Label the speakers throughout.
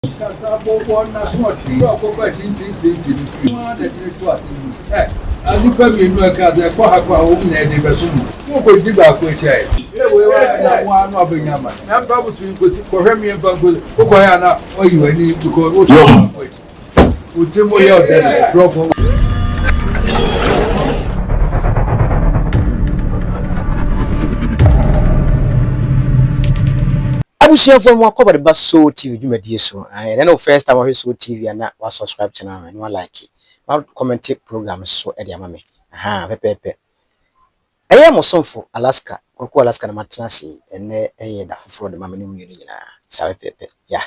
Speaker 1: Kasabo na so ti o ko pa tin wa da ni to asin ani pa mi nu ka za kwa ha kwa o na de be so mo ko ji ba ko che we na wa no abenya ma na ba bu tu ko si ko hwe mi ba ko ya na o yi wani because o so ko o ti mo ya o de drop o
Speaker 2: Abusiafo mo akọba de ba so TV dwumadie so. Na no first time we so TV na wa subscribe channel na wa like. Wa comment program so e de ama me. Pepepe. Eye mo sonfo Alaska, kokko Alaska na matrasi ene eye da foforo de ma me no yiri nyina. Sa pepepe. Ya.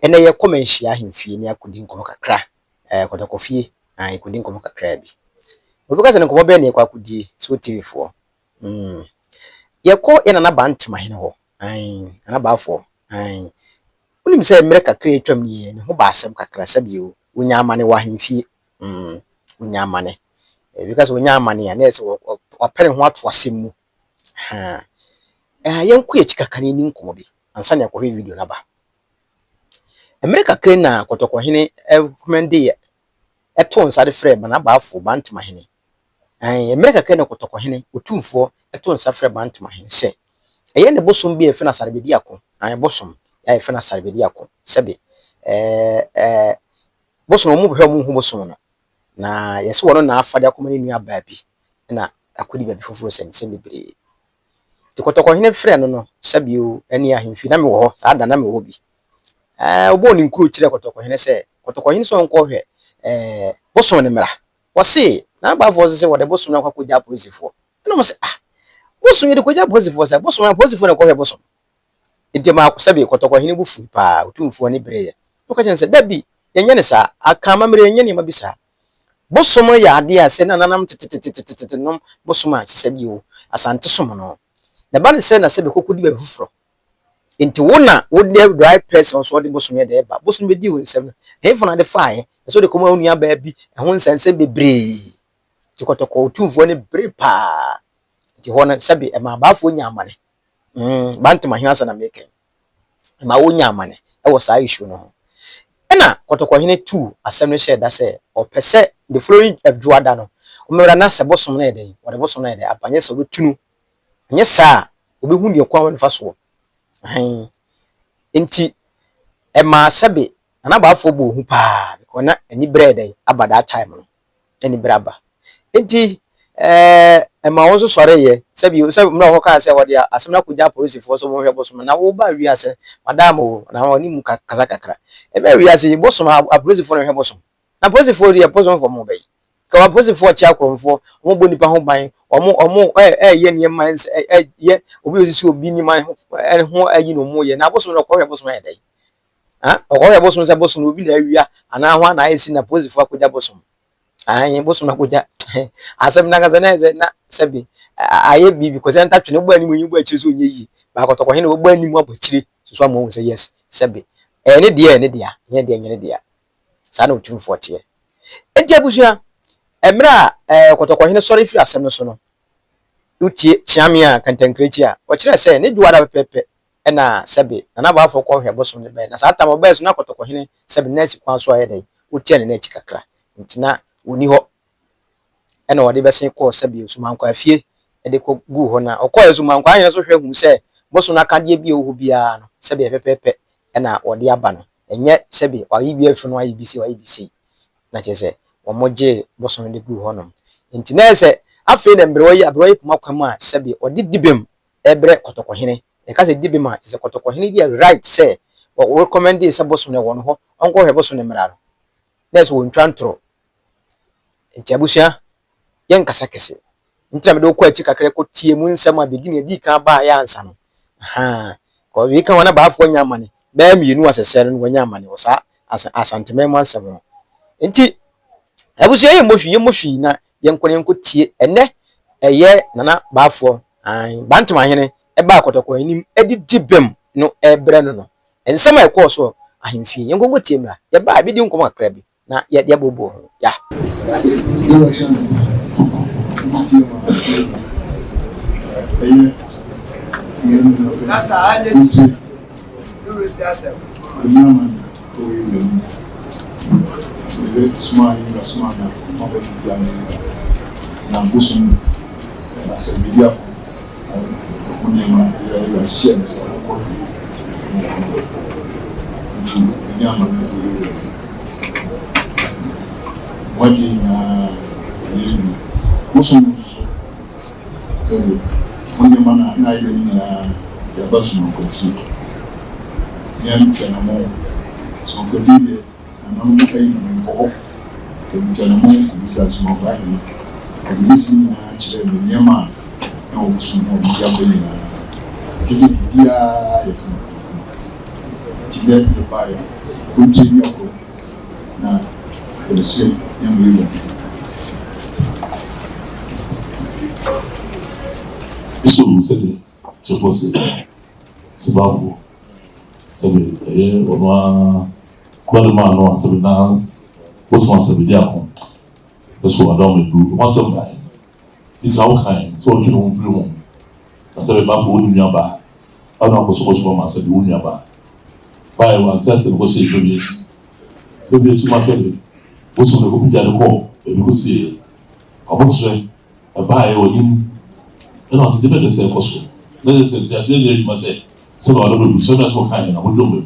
Speaker 2: Ene ye komenhia ahemfie ni akodi nkomo kakra. Kotokofie. Kodi nkomo kakra bi. Obi ka se nkomo be na akodi so TV fo. Ye ko ye na bantima hene ho. Anabafo unim say America create twam ni ne ho ba asem kakra sabi o wonya amane wa hemfie wonya amane because wonya amane ya na se opere ho ato asem mu yenku ye chikakane ni nkomo bi ansa na yakɔhwe video na ba America create na kotokɔ hene recommend ye eto nsa de frɛ ba na baafo bantima hene America create na kotokɔ hene otumfo eto nsa frɛ bantima hene se eye ne bosom bi efe na sarbedi akon bosom ya efe na sarbedi akon sebe bosom mu hwe mu hu bosom no na yesi wono na afade akomani nua ba bi na akodi ba bi foforo se bebre ti kotokɔ hene frɛ no sebe o eni ahemfi na me wo ho saa da na me wo bi obo ni nkuro kire kotokɔ hene se kotokɔ hene so nko hwe bosom ne mra wo se na ba fo se wo de bosom na kwakɔgya polisifo na mo se bosom ye de koja positive sa bosom na positive na ko hwe bosom edema akosabe kotokɔ hene bufu pa otumfo ne breye to ka chense dabi yenye ne sa aka mamre yenye ne mabisa bosom ya ade ase na nanam tetetetetetet nom bosom a sesabi o asante som no na ba ne se na sebe kokodi ba fufuro enti wona wo de right person so de bosom ye de ba bosom be di wo nsem he fo na de faaye so de komo onua ba bi ho nsanse bebre ti kotokɔ otumfo ne bre pa ti hona sabi e ma baafo nya amane bantima hina sana meke e ma wo nya amane e wo sa issue no na kotokɔ hene 2 asem no share da se o pese the following adwada no o mera na se bosom na eden wo de bosom na eden apanye se obetunu nye sa obehu ne kwa won fa so enti e ma sabi na baafo bo hu pa because na ani bread aba that time no ani braba enti ma won so sore ye sabi na ho ka se wode asem na kugya police fo so mo hwe bosom na wo ba wi ase madam o na woni mu kaza kakra e ba wi ase bosom a police fo na hwe bosom na police fo ye bosom fo mo be ka wa police fo chi akromfo mo bo nipa ho ban omo ye ne man ye obi osisi obi ni man ho ayi no mo ye na bosom na ko hwe bosom ya dai o ko hwe bosom se bosom obi na awia ana ho na ayesi na police fo akugya bosom bosom na kugya asem na kaza na sabi aye bibi ko se ntatwe ne bo ani munyi bo akire so onye yi ba kotokɔ hene bo ani mu abakire so amu say yes sabi ne de ne de sa na otumfo tie enti abusua emra kotokɔ hene sori fi asem no so no utie chiamia kantankrechi a o kire se ne duwada pepe na sabi na ba afọ kɔ hwe bosom ne be na sa atam ba so na kotokɔ hene sabi na si kwan so aye dai utie ne na chi kakra ntina oni ho ena wode besen ko sabi so mankwa afie ede ko gu ho na okoye so mankwa anya so hwe hu se boso na kade bi ohu bia no sabi pepepe ena wode aba no enye sabi wayi bi afi no wayi bisi na chese omoje boso no de gu ho no enti na se afi na mbre wayi pumakwa sabi ode dibem ebre kotokɔ hene e ka se dibem a se kotokɔ hene dia right say we recommend se boso no won ho onko hwe boso no mra no na se won twantro enti abusua yen kasa kese ntia me do kwa chi kakra ko tie mu nsam a begin edi kan ba ya ansa no ko wi kan wana ba afọ nya amane ba mi nu asesere no nya amane wo sa asanteme mu ansam no nti abusu ye mohwi na yen ko tie ene eye nana ba afọ bantam ahene e ba kotokɔ anim edi dibem no ebre no ensam e ko so ahemfie yen ko tie mra ye ba bi di nkom kakra bi na ye bobo ya
Speaker 3: That's how I did. Nyama oyo le smart na mabel na busum na sebidia ko nyama ya shia sa ko nyama na wadi na yesu busum so nyama na ile ni ya basu ko si yan tsana mo so ko biye na mo kai ni ko ko tsana mo ko bisa so ba ni ko bisi na chire ni nyama na o su mo ya bele na kiji dia ya ko chide ni ba ya ko chini ko na ko se nyama yo
Speaker 4: isso você de se fosse se bavo sabe ono kwale ma no sabe na oso sabe dia ko eso adom e du mo sabe bai ika o kan so o kinu mfiri mo na sabe ba fo ni aba ana ko so ma sabe uni aba bai wa tase ko se be chi ma sabe oso ne ko bi jare ko e ko se abotre bai o nim ena se debe de se ko so le se ti ase le ma se se ba do bi so na so kan na mo do me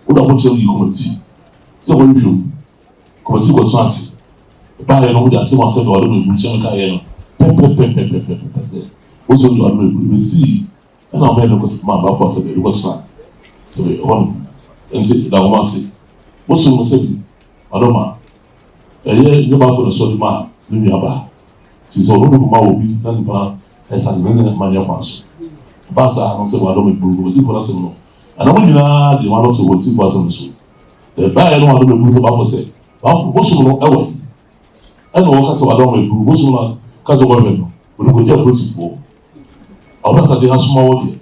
Speaker 4: o da mo che yi committee se wo bi committee ko so ase ba ye no da se ma se do me bi che kan ye no pe se o so do me bi si ena me no ko ma ba fo se be ko tsa se be on enje da ko ma se o so mo se bi adoma ye ba fo so di ma ni aba si so no ko ma obi na ni pa esa ni ne ma nya kwaso basa no se wado me buru ti fora se no ana mo nyina de ma no to ti fora se no so de ba no wado me buru se ba ko se ba fu bo so no ewe ana wo ka se wado me buru bo so na ka zo wa me no o ko je ko si fo o ba sa de ha so ma wo de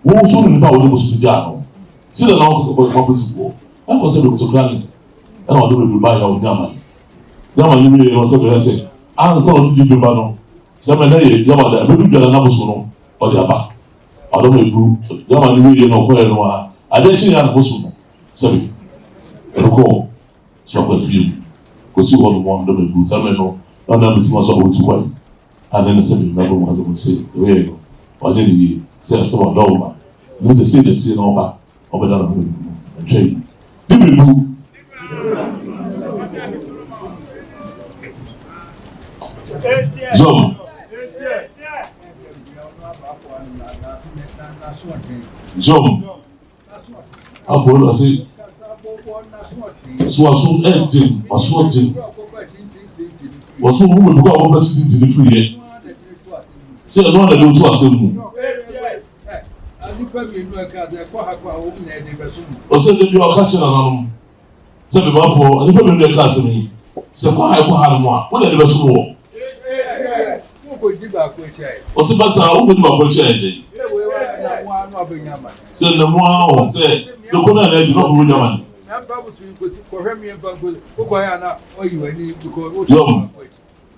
Speaker 4: wo so ni ba wo de bo so ja no si de na wo ko si fo an ko se do to grani ana wado me buru ba ya o nyama ni me no se be se an sa o di be ba no se me na ye yama da me du na bo so no o de aba adom ebu yama ni we no ko eno a ade chi ya ko so no sabi ko so ko fi ko si won mo adom ebu sabe no na mi si ma so ko tu wai ane na sabi na bo ma so se we no o de ni se so ma do ma ni se de se no ba o be da na mo okay dibu Zoom. Zoom. Avolo assim. Sua engine, a sua engine. Você não vai bugar uma parte de free. Se não é do tua semu. Você deve o catch na não. Sabe ba fo, ani ba me no class mi. Se ko ha ko ha no a, wo na be so wo. Você passa o que vai acontecer se não há se não quando é de novo nyama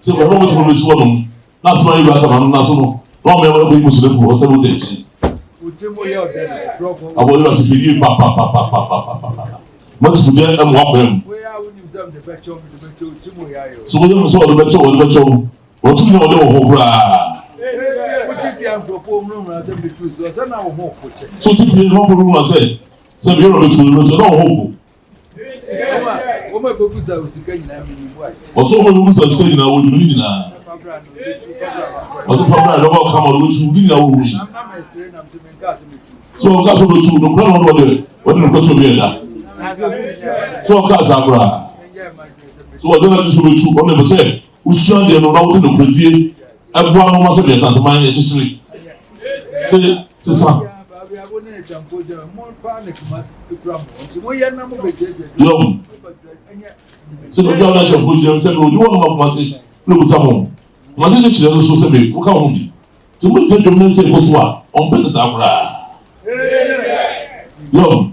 Speaker 4: se vai vamos para o suo na sua aí vai estar na sua não me vai ir para o suo você não tem agora vai se pedir pa mas podia é um apelo se você não só do becho wọ́n tún ní ọdẹ wọ̀ hó kúrà. so ti fi ẹni wọ́n fún mi sẹ́ sẹ́bi yọ̀rọ̀ mi tún lọ́tọ̀ náà wọ́n hó kó. ọ̀sọ́ ọmọ ìbùkún sọ̀ síkẹ́ nyina wọ́n yìí nyina. ọ̀sọ́ fún abúlé ọ̀dọ́ kàmá ọ̀dọ́ tún nyina wọ́n wọ̀ yìí. so ọ̀ká sọ̀ lọ́tún nùkúrẹ́ náà wọ́n dẹ̀ nùkúrẹ́ tó bí ẹ̀dá. so ọ̀ká àsàkúrà so ọ̀dẹ́ náà ti sọ̀ lọ́tún ọ̀nà ìbùsẹ̀ usua de no na wo de no kredie eboa no ma se de sant man e chichiri se sa yo se no do na shafu de se no wo no ma kuma se no buta mo ma se chichiri so se be wo ka ho ndi se mo de dom se ko so a on be sa kura yo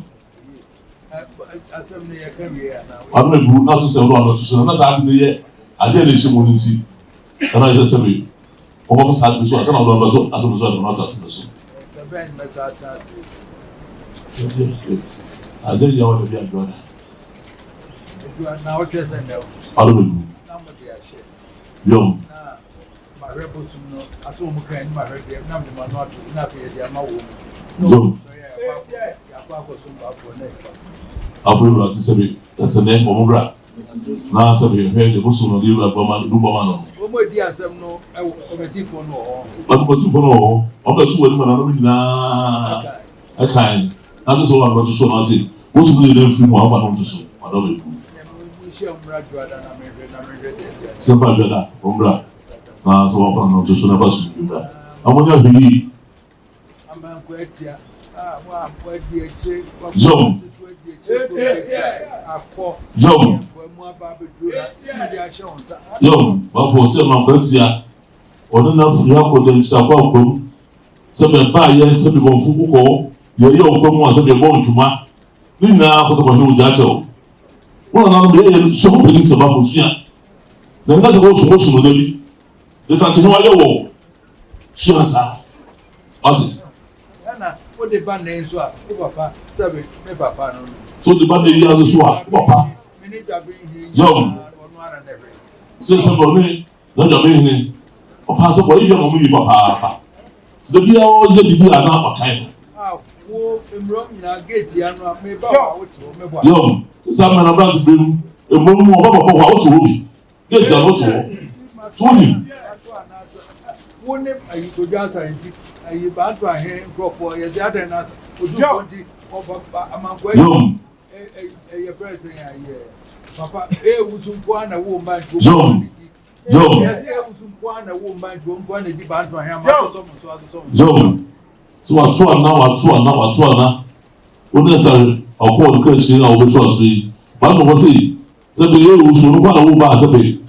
Speaker 4: anu ebu na to se no anu to se na sa adu ye ade le shimo nti ana je sebe o ba fa sa so asana do ba so asana so na ta asana so I didn't know what to be a brother.
Speaker 1: You are now just a no.
Speaker 4: I don't know.
Speaker 1: Somebody I share.
Speaker 4: Yo,
Speaker 1: My rebels know. I saw my kind, my red, number one, not enough here, my woman.
Speaker 4: yo,
Speaker 1: Yeah, for some for next.
Speaker 4: I feel as I say, that's the name of Mubra. Now, so we heard the Muslim of you, Bobano.
Speaker 1: Oh, my dear, some no, I will committee for no.
Speaker 4: But what you follow, of the two women are now a kind. I just want to show us it. What's the name from one of the two? I don't know.
Speaker 1: We shall graduate and I'm ready.
Speaker 4: Somebody better, Umbra. Now, so often to show us you. I want to believe.
Speaker 1: I'm a quite here. I'm quite here.
Speaker 4: Yo. Yo. Yo, but for some of us, or enough you have to stop welcome. Some buy and some people football. The young come once of your bone to ma. Nina for the one who does. One of them so police about for fear. Then that's also supposed to be. It's not to know your war. Sure, sir. What's it?
Speaker 1: What the band names were, Papa, Savage, Papa.
Speaker 4: So the band is the swap, Papa. Young. Say somebody, not a minute. Papa, so what you don't mean, Papa. So the beer all the beer are not a kind.
Speaker 1: Oh, in Rome, I get you, and I may bow to
Speaker 4: Young, some man about to bring a moment of Papa to me. Yes, I want to him.
Speaker 1: Wouldn't you could just say, you bad to a hand crop for your dad and us, would you want it among
Speaker 4: Young,
Speaker 1: a president? Papa, was one a woman to
Speaker 4: Young,
Speaker 1: a woman to one a debate to him.
Speaker 4: Young. So I try now. What necessary? I'll call the question over trust me. But I was saying, the year was one of the bars a bit.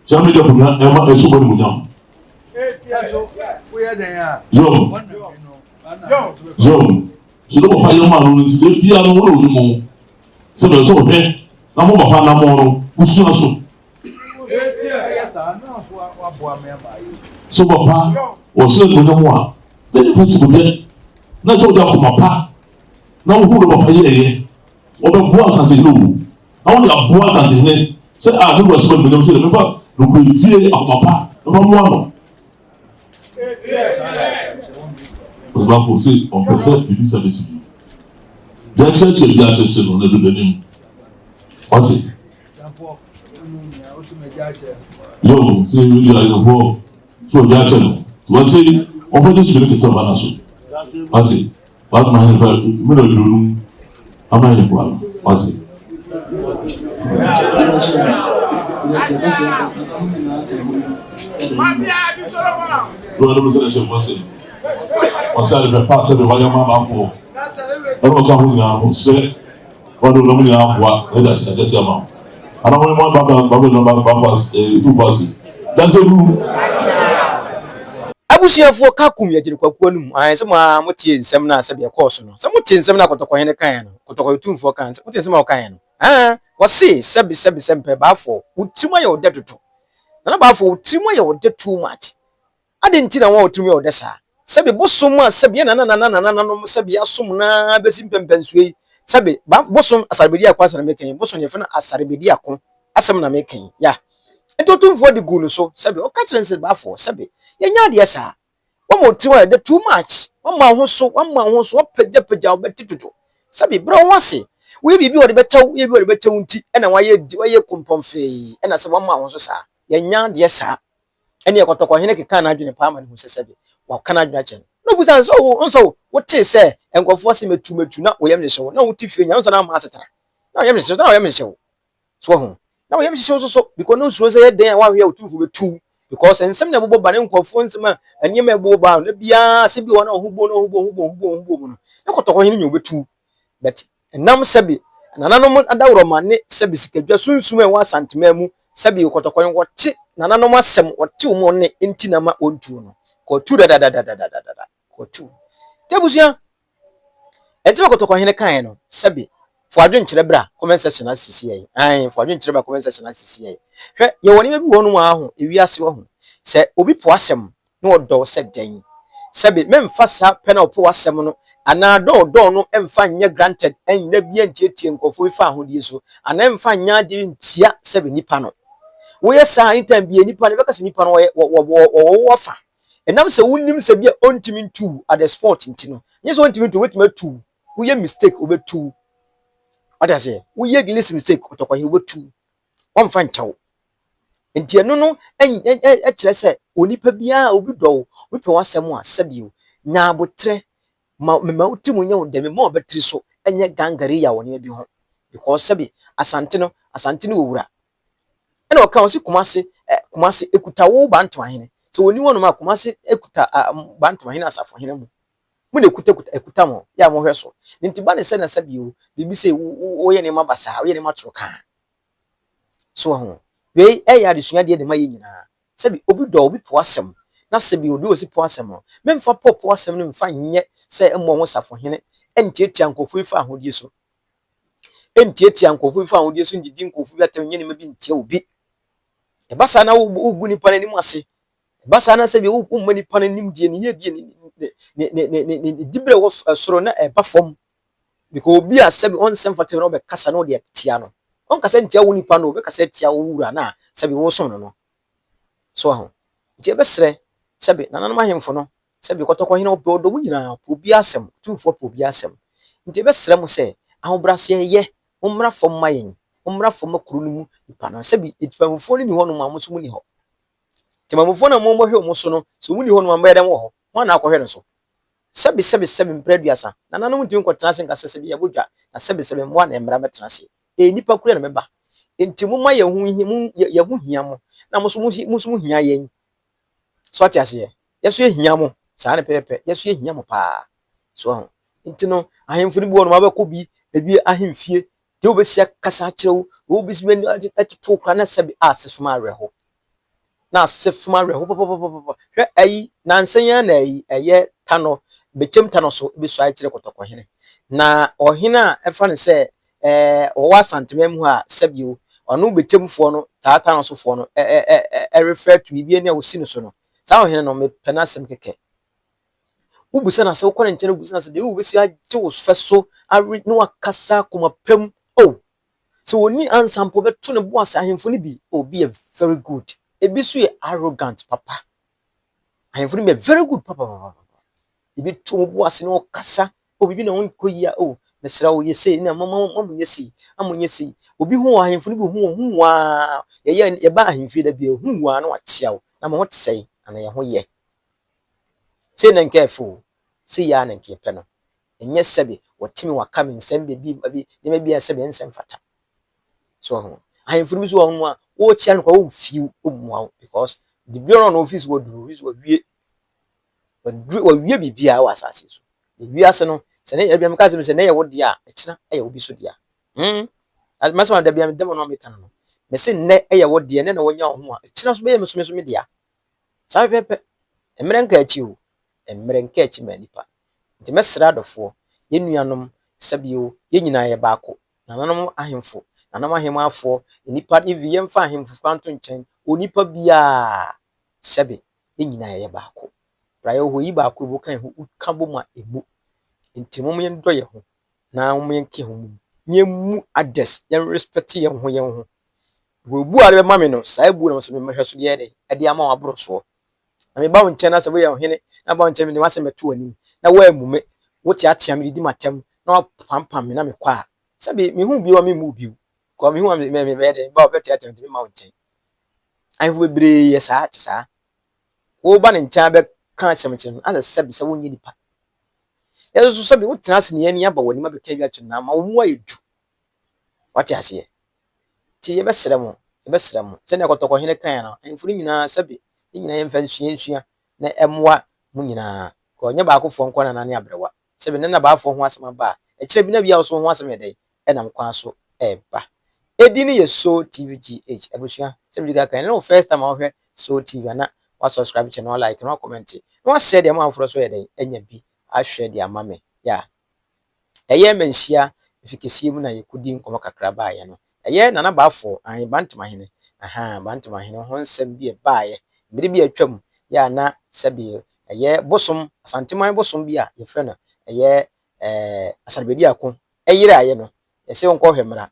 Speaker 4: Jamie, Emma, and somebody with them.
Speaker 1: Where they are,
Speaker 4: Young, so don't buy your man who is the piano more. So there's all there. No more Papa, no more. Who's not so?
Speaker 1: Yes, I know what
Speaker 4: So Papa was saying, no more. Then if it's good, that's all there for my pa. Now who do Papa here? Or the boys and the new. I only have boys and his name. Say, I know what's going to say, remember, look, we see of my pa. No more. Was about to say on percent in this service. The church on every name. What's it? Yo, say you are the poor. So Jackson, what's it? Over this, you look at Savannah. What's it? What my middle room? I'm not in one. What's it? Lord, what's it? What's that? The fact that the white man for I don't come with say, what do you have? What? That's the amount. I don't want Baba 2 verses. That's a rule.
Speaker 2: Abusiafo ka kum ya jiri kwakuo num an se ma motie nsem na sabe course no se motie nsem na kotokɔ hene kan no kotokɔ tumfo kan se motie nsem na kan no wo se sabe sempe baafo utima ya ode toto na baafo utima ya ode too much ade nti na wo utima ya ode sa sabe bosom a sabe na no sabe asom na besi mpempensuei sabe bosom asarbedi akwa asara mekan bosom ye fe na asarbedi akon asem na mekan ya etotumfo de gulu so sabe o ka kire nse baafo sabe yenya de sa wo mo tiwa de too much wo ma ho so pagya obetitutu sabe bro wase we bibi wo de betew nti na waye kompomfe na se wo ma ho so sa yenya de sa ene ekotokɔ hene keka na adwene pa ma ne ho sabe wa kana adwene achen no busan so wo te se enkofo se metu na wo yem de hyewo na wo ti fie nya so na ma asetara na wo yem de hyewo so ho na wo yem hyewo so because no so say den wa hwe otufu betu because ensem na bobo bane nkofo nsema anyem ebo ba na bia se bi wona hubo no na kotokɔ hene nya obetu but enam sabe nananom adawro mane sabe sikadwa sunsum en wa santema mu sabe kotokɔ wote nananom asem wote umo ne enti na ma ontu no ko tu da ko tu tebusia etiba kotokɔ hene kan no sabe fo adwen kyerɛ bra comment section asisi ai fo adwen kyerɛ bra comment section asisi ai hwɛ ye woni bi wonu ma ho ewiase wo ho se obi po asem na odo se dan sabe memfa sa pe na opo asem no ana do no emfa nye granted en na bia ntiatie nkofo ifa ahodie so ana emfa nya de ntia sebe nipa no wo ye sa anytime bia nipa no beka se nipa no wo fa enam se wonim se bia ontimi ntu at the sport ntino nye so ontimi ntu wetima tu wo ye mistake obetu what I say wo ye gliss mistake otokwa he obetu wonfa nchawo nti eno no kire se onipa bia obi do wo pe wasem a sebio nya abotre ma utimu nya wo dem ma obetri so enye gangare ya woni bi ho because sebi asante no wura ena o ka o si kumase ekuta wo bantu ahene so woni wonu ma kumase ekuta bantu ahene asafo ahene mu na ekuta mo ya mo hweso nti ba ne se na sebio bibi se wo ye ne mabasa wo ye ne matro kan so ho we ya de sua de ma ye nyina sebi obi do obi po asem na sebi odi osi po asem no memfa po asem no mfa nye se emmo ho safo hene entietia nkofo ifa ahodie so entietia nkofo ifa ahodie so ndidi nkofo bi atem nye ne ma bi ntia obi ebasa na ugu nipa na nim ase ebasa na sebi umma nipa na nim die ne ye die ne dibre wo soro na eba fom because obi a sebi on sem fatem na obe kasa na ode tia no on kasa ntia wo nipa no obe kasa tia wo wura na sebi wo so no so ho nti ebesre sebi nananum ahemfo no sebi kotoko hina obe odo nyina obi asem tumfo obi asem nti ebesre mo se ahobrase ye umra fom mayen umra fom kuru no mu nipa no sebi etipamfo ni ho no ma mo so mu ni ho timamfo na mo hwe mo so no so mu ni ho no ma bayedem wo ho mo na akohwe no so sebi mpreduasa nananum nti nkotena se nkasa sebi ya bodwa na sebi mo na emra metena se nipa kure na meba enti mo ma ye hu hia mo na mo so mu hia yen so ati ase yeso ye hia mo saa ne pepe yeso ye hia mo pa so enti no ahemfo ni bi wono ma ba ko bi ebi ahemfie de obesia kasa kirewo obisi mani atutu kwa na sebi asefuma areho na asefuma areho popopopo hwe ayi na nsanya na ayi eye tano bechem tano so ebi so akire kotoko hene na ohina efa ne se owa santemem hu a sebio onu betemfo no taata no so fo no refer to bibia ne osi no so no saa ohene no me penasem keke ubusa na se ukone nkyere ubusa na se de ubesi agye wo feso ari no akasa koma pem oh so oni ansampo beto ne bo asa ahemfo ne bi obi a very good ebi so ye arrogant papa ahemfo ne be very good papa ebi to bo asa ne okasa obi na won koyi a oh mesra wo yesi na mama yesi amunyesi obi hu ahemfo ne bi hu wa ye ba ahemfie da bi hu wa na wachia wo na mo tsei ana ye ho ye se na nkefo se ya na nkepe no enye sebe wotimi wakame nsem bi ne bi sebe nsem fata so ho ahemfo ne bi so ho a wo chia no kwa wo fiu omwa because the bureau no office wo duru wo wie bibia wa asase so wi ase no se ne bia meka se ne ye wo dia ekina eye obi so dia masama da bia dem no meka no me se ne eye wo dia ne na wonya ho a ekina so be ye meso me dia sa pepe emrenka achi o emrenka achi manipa nti mesra dofo ye nuanom sabio ye nyina ye baako nananom ahemfo nanam ahemafo nipa evi ye mfa ahemfo kwanto nchen onipa bia sebe ye nyina ye baako prayo ho yi baako ebu kan ho ka bom a ebu nti mom ye ndo ye ho na mom ye nke ho mu nye mu ades ye respect ye ho wo bu are be mame no sai bu na so me hwe so ye de ama wabro so na me ba wo nche na se bo ye hene na ba wo nche me ne wase meto ani na wa amume wo ti atia me di matem na pampam me na me kwa sabe me hu bi wa me mu bi ko me hu me be de ba wo beti atia me ma wo nche ai fu bebre ye sa ti sa wo ba ne nche be kan chemchem asa sabe se wo nyi nipa yeso sabe wo tena se ne ani aba woni ma be ka bi atwe na ma wo mu ayedu wati ase ti ye be sere mo se ne kotoko hene kan na enfuri nyina sabe nyina ye mfa nsua na emwa mu nyina ko nya ba akofo nko na nane abrewa sebe ne na ba afo ho asema ba e kire bi na bia so ho asema yede e nam kwa so e ba edini ye so tvgh ebusua sebe diga kan no first time ahwe so tv na wa subscribe channel like no comment no wa share dem afro so yede enya bi a share dem amame ya eye menhia efikesie mu na yekudi nkomo kakra ba ye no eye nana ba afo an bantima hene bantima hene ho nsem bi e ba ye biri bi atwam ya na sebe eye bosom asanteman bosom bi a ye frɛ no eye asarbedi ako eyira aye no yɛsɛ wɔnkɔ hwemra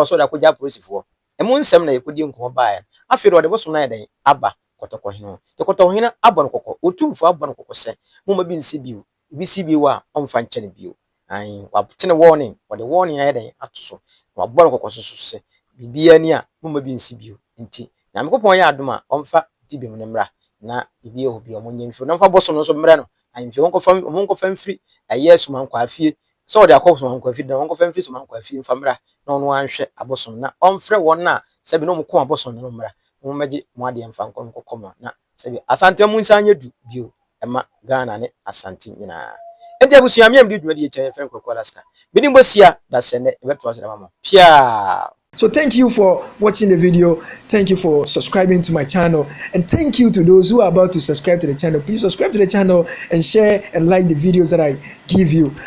Speaker 2: ɔsɔ da kɔgya polisifoɔ ɛmu nsɛm na yɛkɔdi nkɔmɔ baeɛ afei ɔde bosom na yɛdɛn aba kɔtɔkɔhene te kɔtɔkɔhene abɔ no kɔkɔ otumfo abɔ no kɔkɔ sɛ moma bi nsi bio bi si bio a ɔmfa nkyɛne bio an wabtene warning wɔde warning ayɛdɛn ato so wabɔ no kɔkɔ so sɛ bibia ni a moma bi nsi bio nti na mekɔpɔn yɛ adom a ɔmfa di bi mu ne mmra na bibia ho bi ɔmo nyɛ mfiri na mfa bosom no so mmrɛ no amfi wɔnkɔfa mfiri ɛyɛ sumankɔ afie sɛ wɔde akɔ sumankɔ afie na wɔnkɔfa mfiri sumankɔ afie mfa mmra na ɔno anhwɛ abosom na ɔmfrɛ wɔn na sɛbi na ɔmo kɔ abosom no mmra mo mɛgye mo adeɛ mfa nkɔ kɔma na sɛbi asante mu nsa anya du bio ɛma Ghana ne asante nyinaa enti abusua me amdi dwuma de kyɛn fɛn kɔkɔ Alaska bidi mbosia da sɛnɛ ɛbɛto asɛm mama pia.
Speaker 5: So thank you for watching the video. Thank you for subscribing to my channel. And thank you to those who are about to subscribe to the channel. Please subscribe to the channel and share and like the videos that I give you.